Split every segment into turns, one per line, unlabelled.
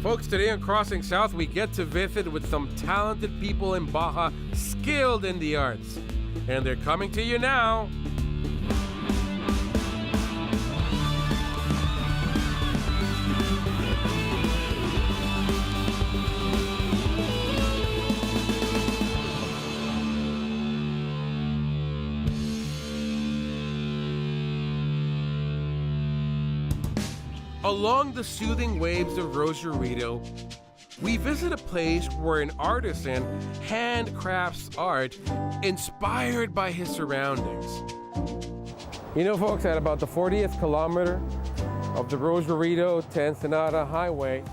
Folks, today on Crossing South, we get to visit with some talented people in Baja skilled in the arts. And they're coming to you now. Along the soothing waves of Rosarito, we visit a place where an artisan handcrafts art inspired by his surroundings. You know, folks, at about the 40th kilometer of the Rosarito to Ensenada Highway,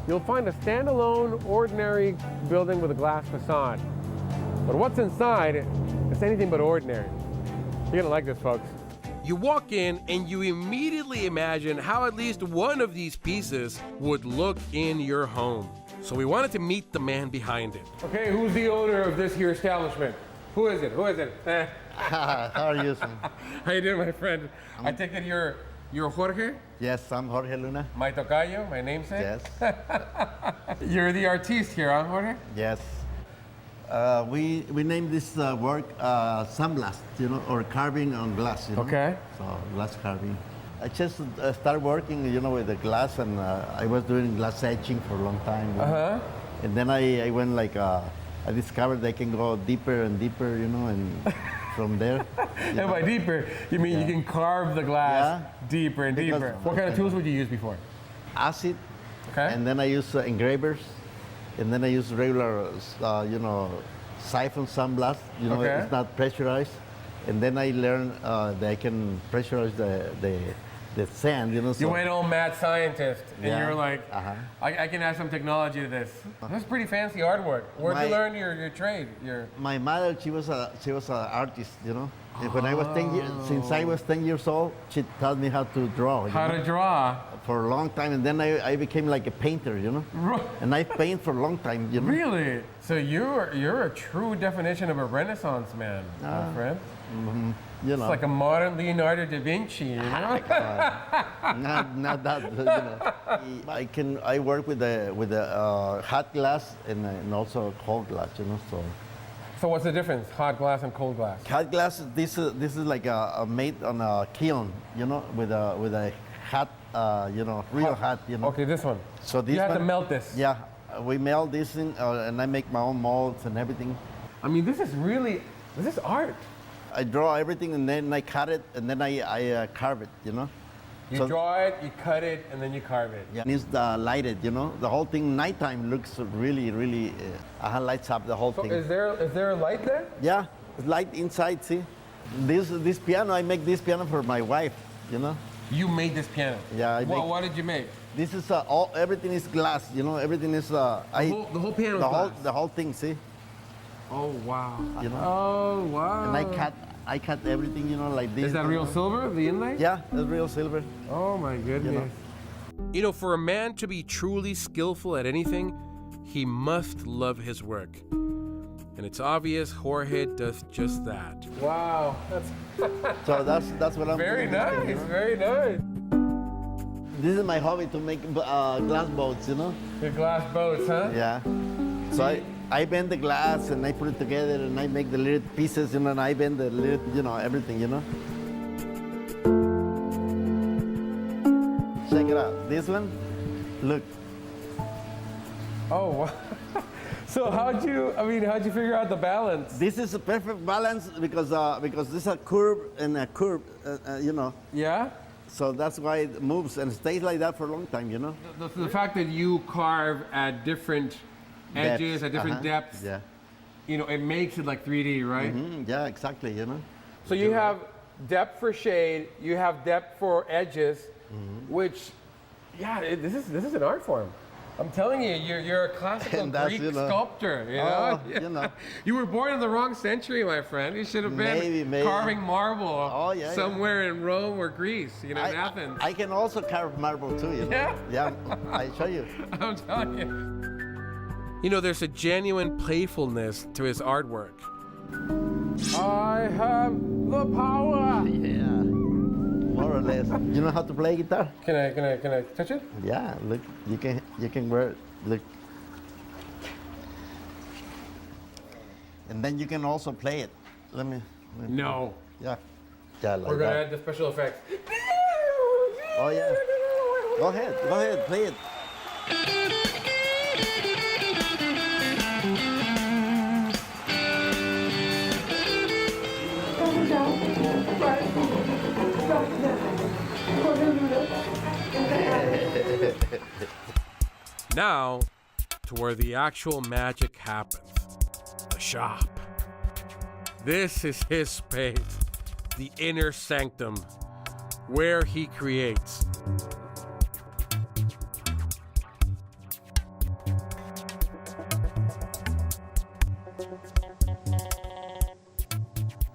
you'll find a standalone, ordinary building with a glass facade. But what's inside, it's anything but ordinary. You're gonna like this, folks. You walk in and you immediately imagine how at least one of these pieces would look in your home. So we wanted to meet the man behind it. Okay, who's the owner of this here establishment? Who is it?
How are you, son?
How you doing, my friend? I take it you're Jorge?
Yes, I'm Jorge Luna.
My tocayo, my namesake?
Yes.
You're the artiste here, huh, Jorge?
Yes. We named this work sandblast, or carving on glass.
Okay.
So glass carving. I just started working, with the glass, and I was doing glass etching for a long time. And then I went I discovered I can go deeper and deeper, and from there.
And by deeper, you mean you can carve the glass deeper and deeper. What kind of tools would you use before?
Acid.
Okay.
And then I use engravers. And then I use regular, siphon sandblast. It's not pressurized. And then I learned that I can pressurize the sand. So.
You went all mad scientist, and
Yeah.
you were like, I can add some technology to this. That's pretty fancy artwork. Where'd you learn your trade?
My mother, she was an artist. And when I was since I was 10 years old, she taught me how to draw.
How to draw?
For a long time, and then I became like a painter, And I paint for a long time,
Really? So you're a true definition of a Renaissance man, my friend. It's like a modern Leonardo da Vinci,
not that, I work with the hot glass and also cold glass,
So what's the difference, hot glass and cold glass?
Hot glass, this is like made on a kiln, with a hot, real hot,
Okay, this one.
So this
you have
one,
to melt this.
Yeah, we melt this in, and I make my own molds and everything.
I mean, this is art.
I draw everything, and then I cut it, and then I carve it,
You draw it, you cut it, and then you carve it.
Yeah, and it's lighted, The whole thing nighttime looks really, really, lights up the whole thing.
Is there a light there?
Yeah, it's light inside, see? This piano, I make this piano for my wife,
You made this piano?
Yeah,
what did you make?
This is everything is glass, everything is...
the whole piano is glass?
The whole thing, see?
Oh, wow.
Oh,
wow.
And I cut everything, like this.
Is that real silver, the inlay?
Yeah, that's real silver.
Oh my goodness. For a man to be truly skillful at anything, he must love his work. And it's obvious Jorge does just that. Wow.
So that's what I'm
very
doing.
Nice, very nice.
This is my hobby, to make glass boats,
The glass boats, huh?
Yeah. So I bend the glass and I put it together and I make the little pieces, and I bend the little, everything, Check it out. This one, look.
Oh, wow. So how'd you figure out the balance?
This is a perfect balance because this is a curve and a curve,
Yeah?
So that's why it moves and stays like that for a long time,
The fact that you carve at different edges, at different depths,
yeah.
It makes it like 3D, right?
Yeah, exactly,
So you have depth for shade, you have depth for edges, which, this is an art form. I'm telling you, you're a classical Greek sculptor. You were born in the wrong century, my friend. You should have been carving marble somewhere in Rome or Greece, in Athens.
I can also carve marble too,
Yeah?
Yeah, I show you.
I'm telling you. There's a genuine playfulness to his artwork. I have the power.
Yeah. More or less. You know how to play guitar?
Can I touch it?
Yeah, look, you can wear it. Look. And then you can also play it. Let me
No.
yeah. Yeah, like
We're gonna
that.
add the special effects.
Oh yeah. Go ahead, play it.
Now, to where the actual magic happens. The shop. This is his space, the inner sanctum, where he creates.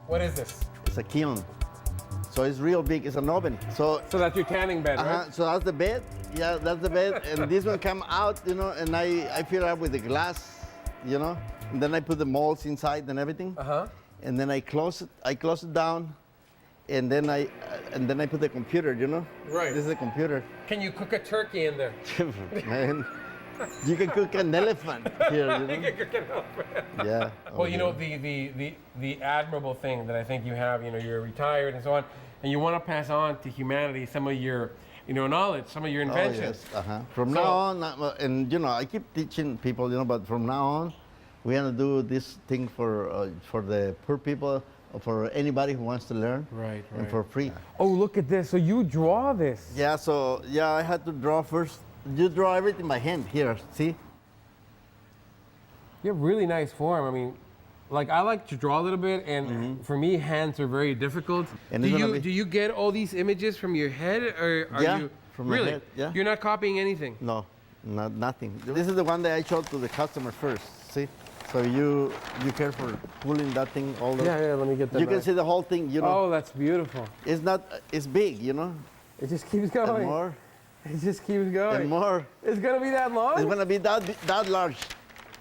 What is this?
It's a kiln. So it's real big. It's an oven. So
So that's your tanning bed, right?
so that's the bed. Yeah, that's the bed. And this one come out, and I fill it up with the glass, and then I put the molds inside and everything.
Uh-huh.
And then I close it down, and then I put the computer,
Right.
This is a computer.
Can you cook a turkey in there?
Man, you can cook an elephant here, Yeah.
Well, the admirable thing that I think you have, you're retired and so on, and you want to pass on to humanity some of your, knowledge, some of your inventions.
Oh, yes. From now on, and I keep teaching people, but from now on, we're gonna do this thing for the poor people, or for anybody who wants to learn,
Right,
and
right.
for free.
Oh, look at this. So you draw this.
Yeah. So I had to draw first. You draw everything by hand here. See?
You have really nice form. I mean, I like to draw a little bit, and for me, hands are very difficult.
And
do
it's gonna
you
be-
do you get all these images from your head, or are
Yeah,
you
from my
really?
head, yeah.
You're not copying anything.
No, nothing. This is the one that I showed to the customer first. See? So you care for pulling that thing all the.
Yeah. Let me get that.
You can see the whole thing.
Oh, that's beautiful.
It's not. It's big.
It just keeps
And
going.
more
It just keeps going.
and more.
It's gonna be that long.
It's gonna be that large,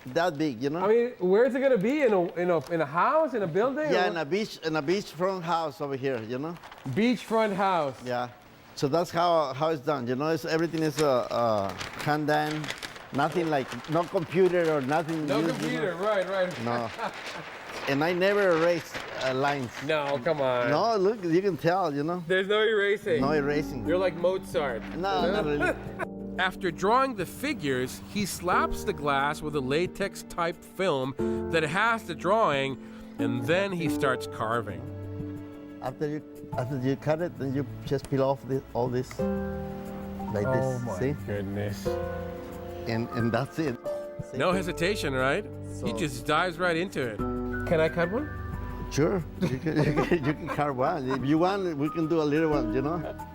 that big.
I mean, where's it gonna be? In a house, in a building?
Yeah,
Or
in a beachfront house over here.
beachfront house.
Yeah. So that's how it's done. Everything is hand done. Nothing like no computer or nothing.
No
used,
computer, right.
No. And I never erase lines.
No, come on.
No, look, you can tell.
There's no erasing.
No erasing.
You're like Mozart.
No, not really.
After drawing the figures, he slaps the glass with a latex type film that has the drawing, and then he starts carving.
After you cut it, then you just peel off all this, like this. See?
goodness.
And that's it. See?
No hesitation, right? He
So-
just dives right into it. Can I cut one?
Sure. You can carve one. If you want, we can do a little one.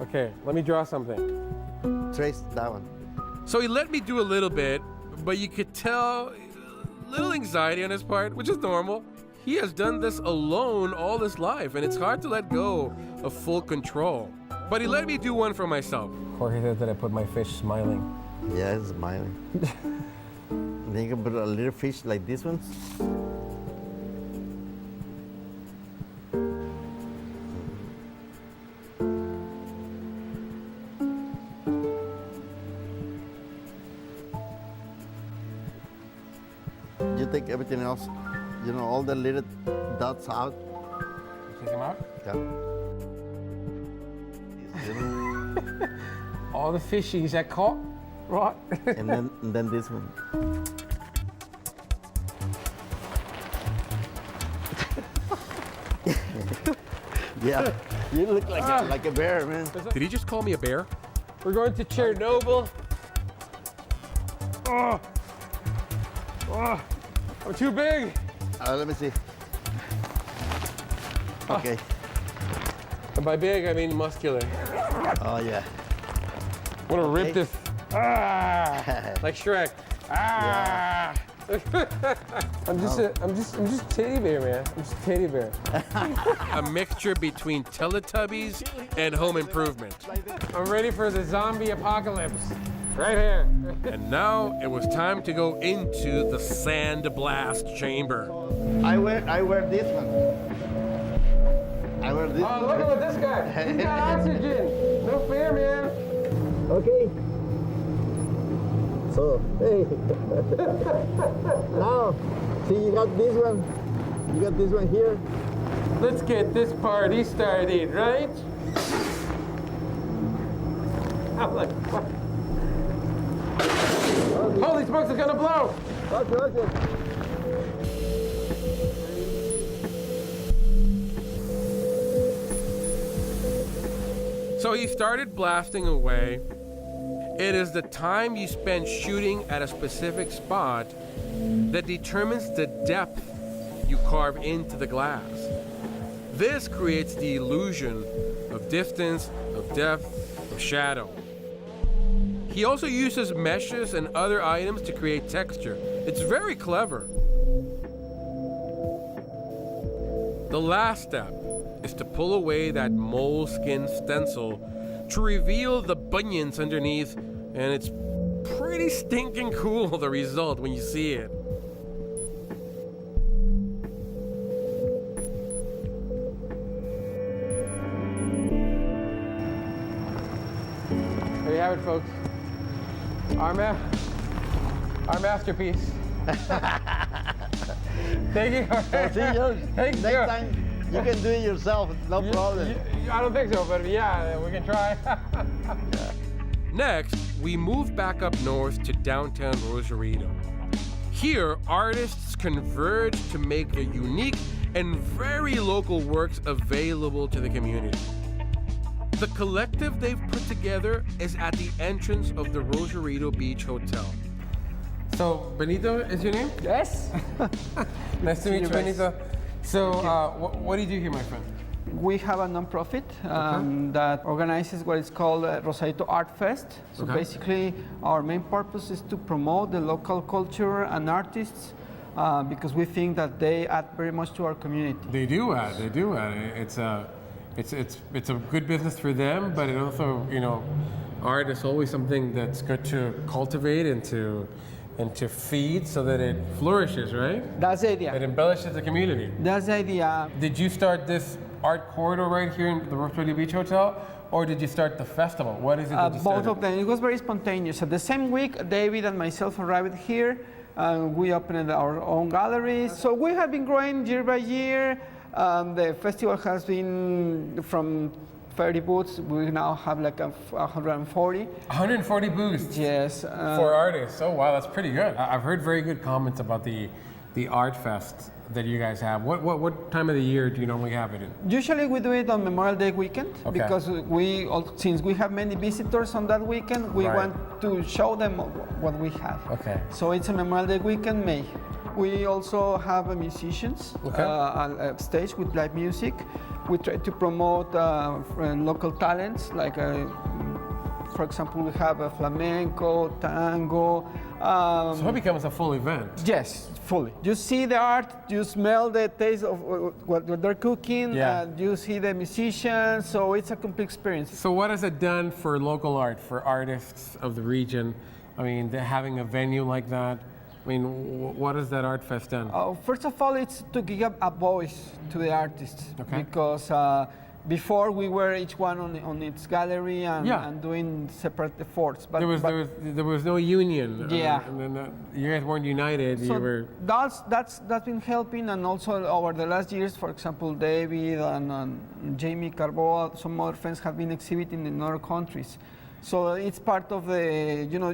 Okay, let me draw something.
Trace that one.
So he let me do a little bit, but you could tell a little anxiety on his part, which is normal. He has done this alone all his life, and it's hard to let go of full control. But he let me do one for myself. Jorge said that I put my fish smiling.
Yeah, it's smiling. Then you can put a little fish like this one. You take everything else, all the little dots out.
Take him out.
Yeah.
All the fishies that caught, right?
and then this one. Yeah, you look like a bear, man.
Did he just call me a bear? We're going to Chernobyl. Oh, I'm too big.
Let me see. Okay.
And by big, I mean muscular.
Oh yeah.
I want to rip
Okay.
this. Like Shrek. I'm just teddy bear, man. I'm just teddy bear. A mixture between Teletubbies and Home Improvement. I'm ready for the zombie apocalypse. Right here. And now it was time to go into the sand blast chamber.
I wear this one. I wear this.
Oh, look at this guy. He's got oxygen. No fear, man.
Okay. So, hey. Now, see, you got this one. You got this one here.
Let's get this party started, right? I'm like, what? Holy smokes, it's gonna blow!
Okay.
So he started blasting away. It is the time you spend shooting at a specific spot that determines the depth you carve into the glass. This creates the illusion of distance, of depth, of shadow. He also uses meshes and other items to create texture. It's very clever. The last step is to pull away that moleskin stencil to reveal the bunions underneath, and it's pretty stinking cool, the result, when you see it. There you have it, folks. Our masterpiece. Thank you.
So see you.
Thank
Next
you.
time you can do it yourself, no problem.
I don't think so, but yeah, we can try. Next, we move back up north to downtown Rosarito. Here, artists converge to make their unique and very local works available to the community. The collective they've put together is at the entrance of the Rosarito Beach Hotel. So, Benito is your name?
Yes.
Nice to meet you,
guys.
Benito. So, what do you do here, my friend?
We have a nonprofit that organizes what is called Rosarito Art Fest. So
Okay.
basically, our main purpose is to promote the local culture and artists because we think that they add very much to our community.
They do add. It's a good business for them, but it also, art is always something that's good to cultivate and to feed so that it flourishes, right?
That's the
It
idea.
embellishes the community.
That's the idea.
Did you start this art corridor right here in the Rosarito Beach Hotel, or did you start the festival? What is it that you
Both
started?
of them. It was very spontaneous. At the same week, David and myself arrived here. We opened our own gallery. So we have been growing year by year. The festival has been from 30 booths. We now have like 140.
140 booths
Yes.
for artists. Oh wow, that's pretty good. I've heard very good comments about the art fest that you guys have. What time of the year do you normally have it in?
Usually we do it on Memorial Day weekend
Okay.
because since we have many visitors on that weekend, we
Right.
want to show them what we have.
Okay.
So it's a Memorial Day weekend, May. We also have musicians
Okay.
on stage with live music. We try to promote local talents, like for example, we have a flamenco, tango.
So it becomes a full event.
Yes, fully. You see the art, you smell the taste of what they're cooking,
Yeah.
you see the musicians, so it's a complete experience.
So what has it done for local art, for artists of the region? I mean, having a venue like that, I mean, what has that art fest done?
First of all, it's to give a voice to the artists,
Okay.
because before we were each one on its gallery and,
Yeah.
and doing separate efforts. But,
There was no union.
Yeah.
And then you guys weren't united.
so
You were.
that's been helping, and also over the last years, for example, David and Jamie Carboa, some other friends have been exhibiting in other countries. So it's part of the,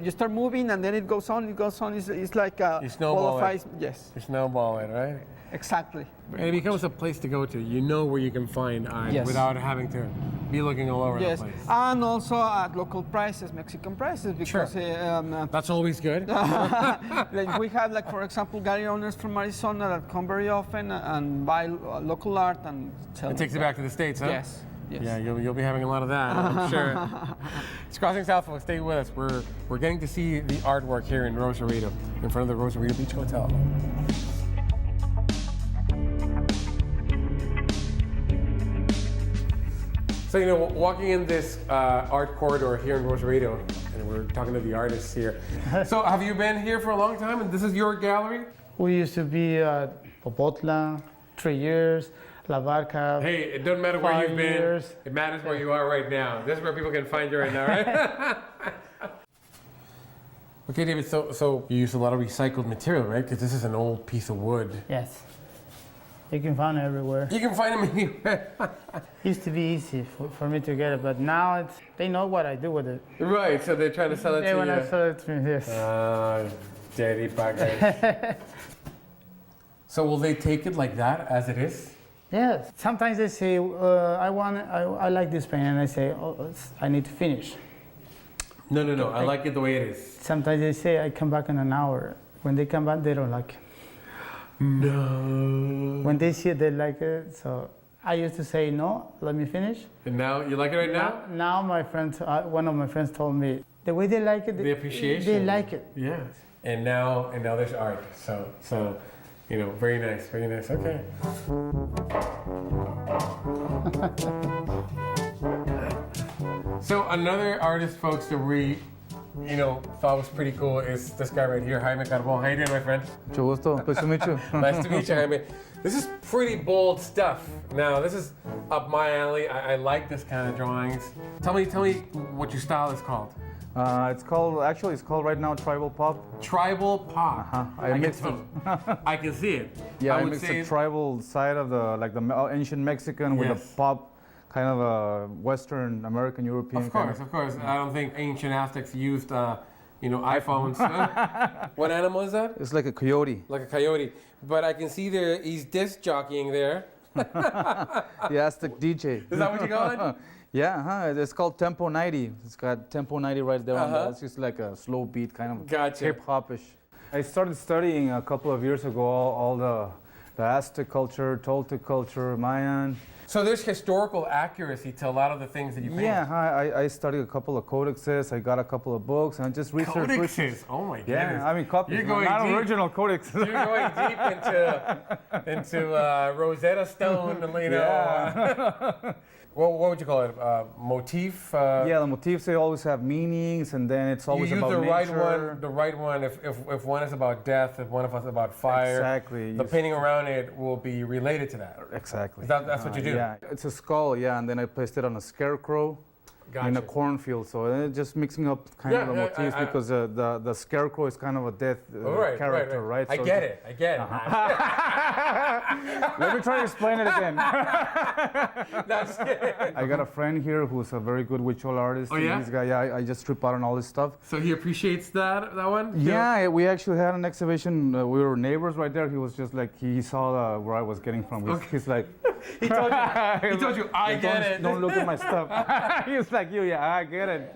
you start moving and then it goes on. It's like a
You snowball
ball of
it.
ice. Yes,
You snowball it, right?
exactly.
And it becomes a place to go to. You know where you can find art
Yes.
without having to be looking all over
Yes,
the place.
and also at local prices, Mexican prices, because
That's always good.
like we have, like for example, gallery owners from Arizona that come very often and buy local art and sell
It takes it back to the States, huh?
Yes. Yes.
Yeah, you'll be having a lot of that, I'm sure. It's Crossing South, folks. Stay with us. We're getting to see the artwork here in Rosarito, in front of the Rosarito Beach Hotel. So, walking in this art corridor here in Rosarito, and we're talking to the artists here. So, have you been here for a long time, and this is your gallery?
We used to be at Popotla 3 years, La Barca.
Hey, it doesn't matter where
5
you've been.
years.
It matters where you are right now. This is where people can find you right now, right? Okay, David, so you use a lot of recycled material, right? Because this is an old piece of wood.
Yes. You can find it everywhere.
You can find them anywhere.
Used to be easy for me to get it, but now they know what I do with it.
Right, so they're trying to sell it
They
to
want
you.
to sell it to me, yes.
Dirty buggers. So will they take it like that, as it is?
Yes. Sometimes they say, I like this paint, and I say, I need to finish.
No, I like it the way it is.
Sometimes they say, I come back in an hour. When they come back, they don't like it.
No.
When they see it, they like it. So I used to say, no, let me finish.
And now, you like it right now?
Now my friends, one of my friends told me, the way they like it,
The appreciation.
they like it.
Yeah. And now there's art. So, very nice, very nice. Okay. So another artist, folks, that we, thought was pretty cool is this guy right here, Jaime Carbon. How you doing, my friend?
Mucho gusto. Pleasure to meet you.
Nice to meet you, Jaime. This is pretty bold stuff. Now, this is up my alley. I like this kind of drawings. Tell me what your style is called.
It's called right now Tribal Pop.
Tribal pop.
I mixed it.
I can see it.
Yeah, I
would
mixed
say
the tribal side of the ancient Mexican with
Yes.
the pop, kind of a Western American European.
Of course. I don't think ancient Aztecs used, iPhones. What animal is that?
It's like a coyote.
Like a coyote. But I can see he's disc jockeying there.
The Aztec DJ.
Is that what you call it?
Yeah, it's called Tempo 90. It's got Tempo 90 right there on
Uh-huh.
that. It's just like a slow beat, kind of
Gotcha.
hip-hop-ish. I started studying a couple of years ago all the Aztec culture, Toltec culture, Mayan.
So there's historical accuracy to a lot of the things that you paint.
Yeah, I studied a couple of codexes. I got a couple of books, and I just researched.
Codexes. Oh my goodness.
Yeah, I mean copies,
You're going
not
deep.
original codexes.
You're going deep into Rosetta Stone,
Yeah.
What would you call it? Motif?
Yeah, the motifs, they always have meanings, and then it's
You
always
use
about
the right
nature.
one. The right one. If one is about death, if one of us is about fire,
Exactly.
the painting around it will be related to that.
Exactly.
That's what you do?
Yeah, it's a skull, yeah, and then I placed it on a scarecrow in a
Gotcha.
cornfield. So just mixing up kind of the
Yeah,
motifs because the scarecrow is kind of a death character, right?
I
So
get it.
Let me try to explain it again.
No, just kidding.
I got a friend here who's a very good visual artist.
Oh, yeah?
This guy, yeah, I just strip out on all this stuff.
So he appreciates that one?
Yeah, we actually had an exhibition. We were neighbors right there. He was just like, he saw where I was getting from. He's like,
He told you, I get it.
Don't look at my stuff. He's like, yeah, I get it.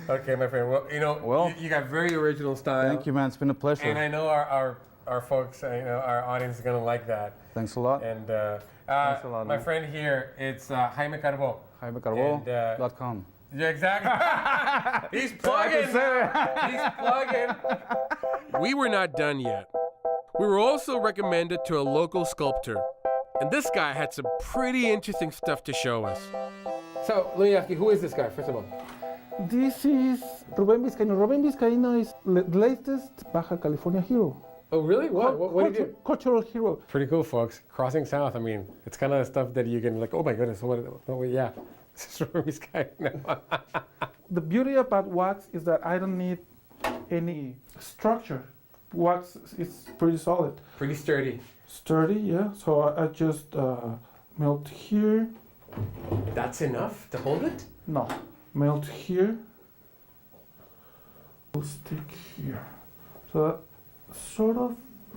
Okay, my friend. Well, you got very original style.
Thank you, man. It's been a pleasure.
And I know our folks, our audience is gonna like that.
Thanks a lot.
And
Thanks a lot,
my
man.
friend here, it's Jaime Carbó.
JaimeCarbó.com.
Yeah, exactly. He's plugging. He's plugging. We were not done yet. We were also recommended to a local sculptor. And this guy had some pretty interesting stuff to show us. So, let me ask you, who is this guy, first of all?
This is Rubén Vizcaíno. Rubén Vizcaíno is the latest Baja California hero.
Oh, really? What did you do?
Cultural hero.
Pretty cool, folks. Crossing South, I mean, it's kind of stuff that you can like, oh my goodness, yeah. This is Rubén Vizcaíno.
The beauty about wax is that I don't need any structure. Wax is pretty solid.
Pretty sturdy.
Sturdy, yeah. So I just melt here.
That's enough to hold it?
No. Melt here. We'll stick here. So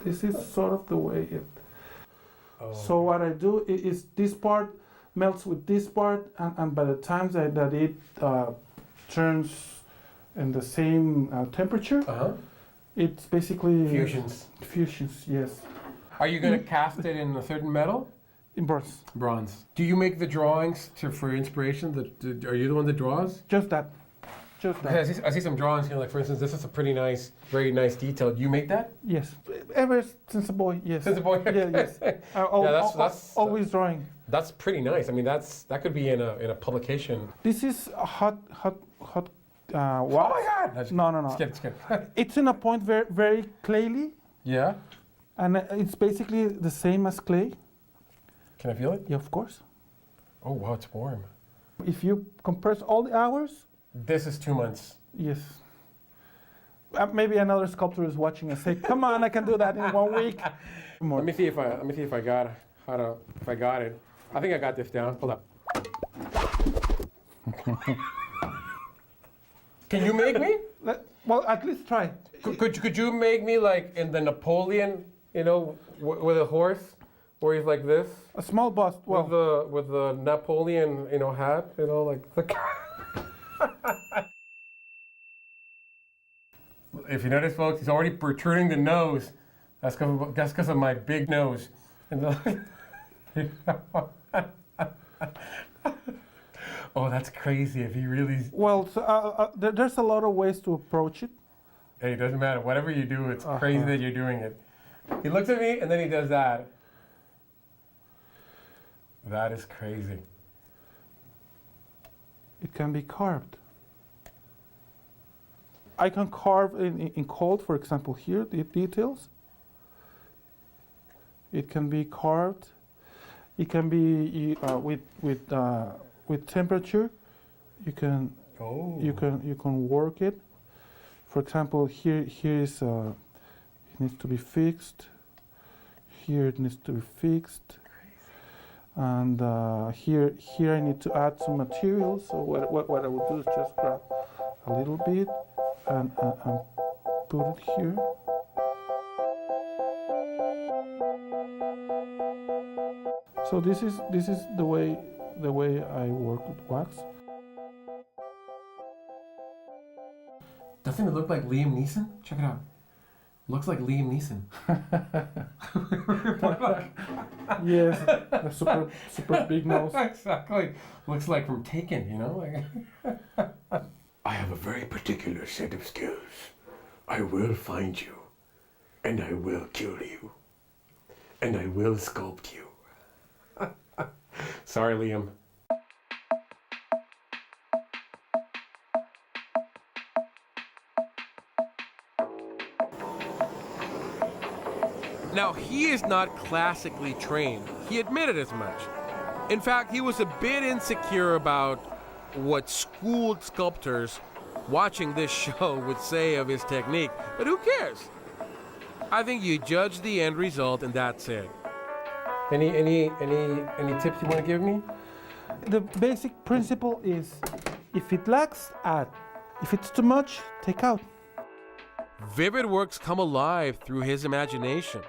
this is sort of the way it.
Oh.
So what I do is this part melts with this part, and by the time that it turns in the same temperature, it's basically
Fusions.
Fusions, yes.
Are you going to cast it in a certain metal?
In bronze.
Bronze. Do you make the drawings for inspiration? Are you the one that draws?
Just that. Just that.
I see some drawings here, like for instance, this is a pretty nice, very nice detail. Do you make that?
Yes. Ever since a boy, yes.
Since a boy?
Yeah, yes.
That's
always drawing.
That's pretty nice. I mean, that could be in a publication.
This is a hot wax.
Oh my God!
No.
Just kidding.
It's in a point very clayly,
Yeah.
and it's basically the same as clay.
Can I feel it?
Yeah, of course.
Oh, wow, it's warm.
If you compress all the hours,
This is 2 months.
yes. Maybe another sculptor is watching and say, "Come on, I can do that in 1 week." More.
Let me see if I got it. I think I got this down. Hold up. Can you make me?
Well, at least try.
Could you make me like in the Napoleon, you know, with a horse, where he's like this,
A small bust. Well,
with the Napoleon, you know, hat, you know, like the. If you notice, folks, he's already protruding the nose. That's because of my big nose. Oh, that's crazy. If he really.
well, so, there's a lot of ways to approach it.
Hey, it doesn't matter. Whatever you do, it's crazy that you're doing it. He looks at me and then he does that. That is crazy.
It can be carved. I can carve in cold, for example, here, the details. It can be carved. It can be with temperature. You can work it. For example, here is it needs to be fixed. Here it needs to be fixed. And here I need to add some material. So what I would do is just grab a little bit and put it here. So this is the way I work with wax.
Doesn't it look like Liam Neeson? Check it out. Looks like Liam Neeson.
Yes, a super big nose.
Exactly. Looks like from Taken, you know? I have a very particular set of skills. I will find you, and I will kill you, and I will sculpt you. Sorry, Liam. Now, he is not classically trained. He admitted as much. In fact, he was a bit insecure about what schooled sculptors watching this show would say of his technique, but who cares? I think you judge the end result and that's it. Any tips you want to give me?
The basic principle is, if it lacks, add. If it's too much, take out.
Vivid works come alive through his imagination.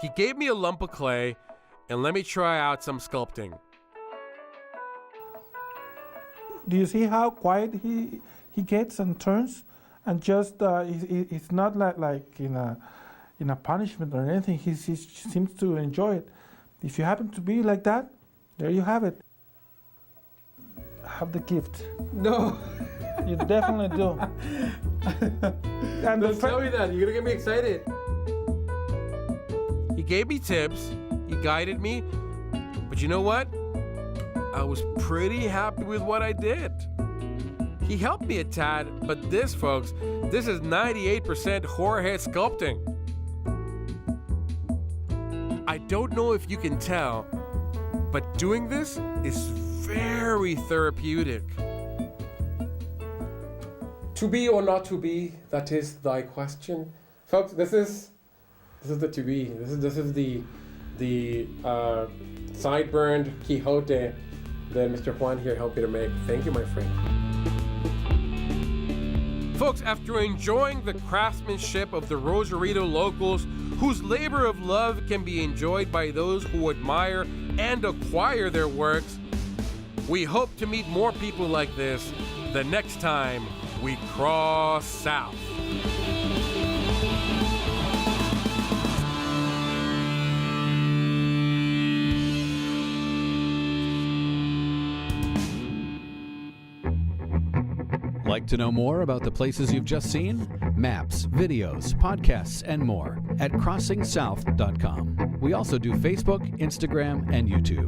He gave me a lump of clay and let me try out some sculpting.
Do you see how quiet he gets and turns, and just it's not like in a punishment or anything. He seems to enjoy it. If you happen to be like that, there you have it. Have the gift.
No.
You definitely do. And
Don't tell me that. You're gonna get me excited. He gave me tips. He guided me. But you know what? I was pretty happy with what I did. He helped me a tad, but this, folks, this is 98% Jorge sculpting. I don't know if you can tell, but doing this is very therapeutic. To be or not to be, that is thy question. Folks, this is the to be. This is the sideburns Quixote that Mr. Juan here helped me to make. Thank you, my friend. Folks, after enjoying the craftsmanship of the Rosarito locals, whose labor of love can be enjoyed by those who admire and acquire their works, we hope to meet more people like this the next time we cross south.
Like to know more about the places you've just seen? Maps, videos, podcasts, and more at CrossingSouth.com. We also do Facebook, Instagram, and YouTube.